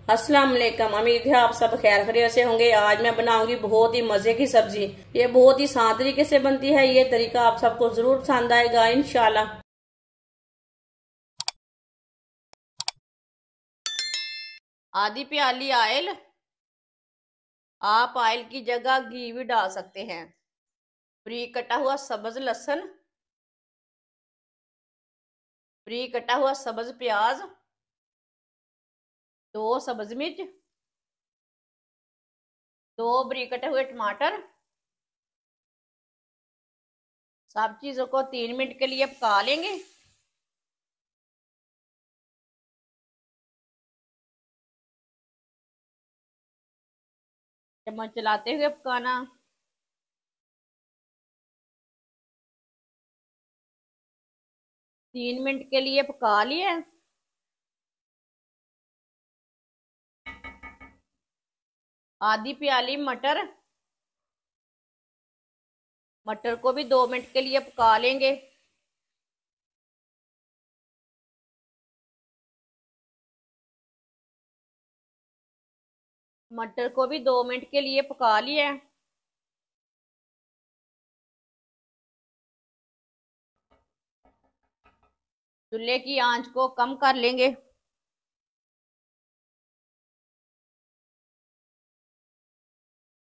अस्सलाम वालेकुम। उम्मीद है आप सब खैर खैरियत से होंगे। आज मैं बनाऊंगी बहुत ही मजे की सब्जी। ये बहुत ही आसान तरीके से बनती है। ये तरीका आप सबको जरूर पसंद आएगा इंशाल्लाह। आधी प्याली ऑयल। आप ऑयल की जगह घी भी डाल सकते हैं। बारीक कटा हुआ सब्ज लहसुन, बारीक कटा हुआ सब्ज प्याज, 2 सब्ज मिर्च, 2 बारीक कटे हुए टमाटर। सब चीजों को 3 मिनट के लिए पका लेंगे। चम्मच चलाते हुए पकाना। 3 मिनट के लिए पका लिए। आधी प्याली मटर, मटर को भी 2 मिनट के लिए पका लेंगे। मटर को भी 2 मिनट के लिए पका लिया। चूल्हे की आंच को कम कर लेंगे।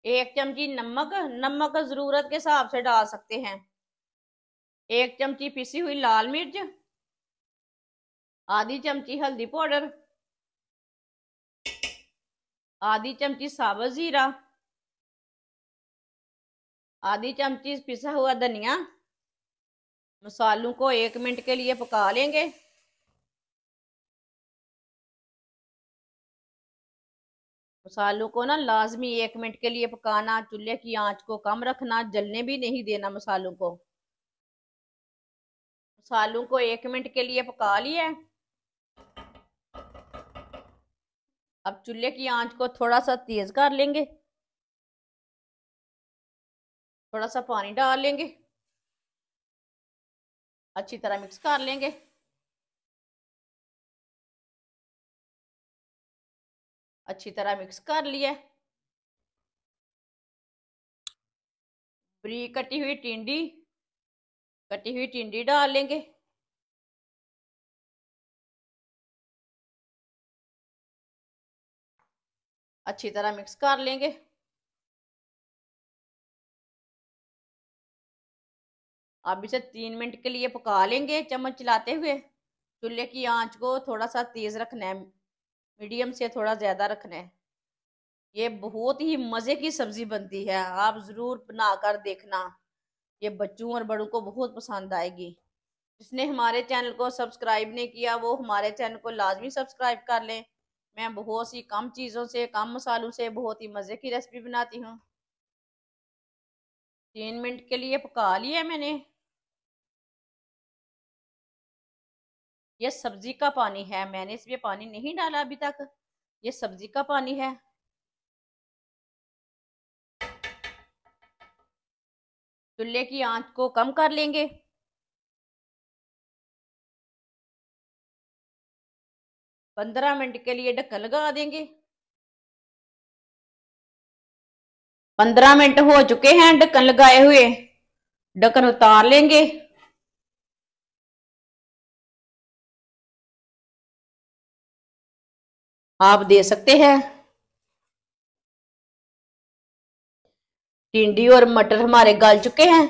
एक चमची नमक, नमक जरूरत के हिसाब से डाल सकते हैं। 1 चमची पिसी हुई लाल मिर्च, आधी चमची हल्दी पाउडर, आधी चमची साबुत जीरा, आधी चमची पिसा हुआ धनिया। मसालों को 1 मिनट के लिए पका लेंगे। मसालों को ना लाजमी 1 मिनट के लिए पकाना। चूल्हे की आंच को कम रखना, जलने भी नहीं देना मसालों को। मसालों को 1 मिनट के लिए पका लिया। अब चूल्हे की आंच को थोड़ा सा तेज कर लेंगे। थोड़ा सा पानी डाल लेंगे। अच्छी तरह मिक्स कर लेंगे। अच्छी तरह मिक्स कर लिया। बारीक कटी हुई टिंडी डाल लेंगे। अच्छी तरह मिक्स कर लेंगे। अब इसे 3 मिनट के लिए पका लेंगे चम्मच चलाते हुए। चूल्हे की आंच को थोड़ा सा तेज रखना है, मीडियम से थोड़ा ज्यादा रखना है। ये बहुत ही मजे की सब्जी बनती है, आप जरूर बनाकर देखना। ये बच्चों और बड़ों को बहुत पसंद आएगी। जिसने हमारे चैनल को सब्सक्राइब नहीं किया वो हमारे चैनल को लाजमी सब्सक्राइब कर लें। मैं बहुत सी कम चीज़ों से, कम मसालों से बहुत ही मज़े की रेसिपी बनाती हूँ। 3 मिनट के लिए पका लिया मैंने। ये सब्जी का पानी है, मैंने इसमें पानी नहीं डाला अभी तक। ये सब्जी का पानी है। चूल्हे की आंच को कम कर लेंगे। 15 मिनट के लिए ढक्कन लगा देंगे। 15 मिनट हो चुके हैं ढक्कन लगाए हुए। ढक्कन उतार लेंगे। आप दे सकते हैं। टिंडी और मटर हमारे गल चुके हैं।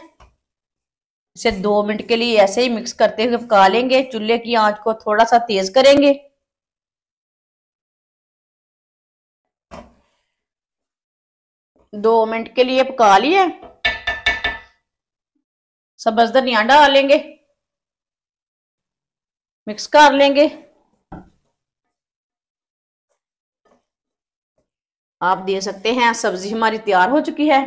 इसे 2 मिनट के लिए ऐसे ही मिक्स करते हुए पका लेंगे। चूल्हे की आंच को थोड़ा सा तेज करेंगे। 2 मिनट के लिए पका लिए। सब्ज धनिया डाल लेंगे। मिक्स कर लेंगे। आप दे सकते हैं। सब्जी हमारी तैयार हो चुकी है।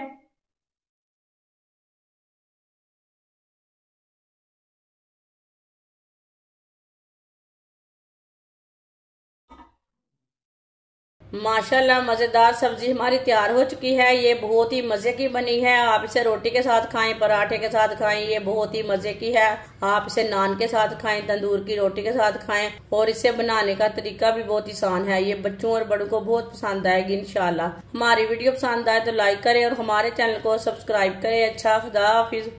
माशाल्लाह मजेदार सब्जी हमारी तैयार हो चुकी है। ये बहुत ही मजे की बनी है। आप इसे रोटी के साथ खाएं, पराठे के साथ खाएं, ये बहुत ही मजे की है। आप इसे नान के साथ खाएं, तंदूर की रोटी के साथ खाएं। और इसे बनाने का तरीका भी बहुत आसान है। ये बच्चों और बड़ों को बहुत पसंद आएगी इंशाल्लाह। हमारी वीडियो पसंद आए तो लाइक करें और हमारे चैनल को सब्सक्राइब करें। अच्छा, खुदा हाफिज।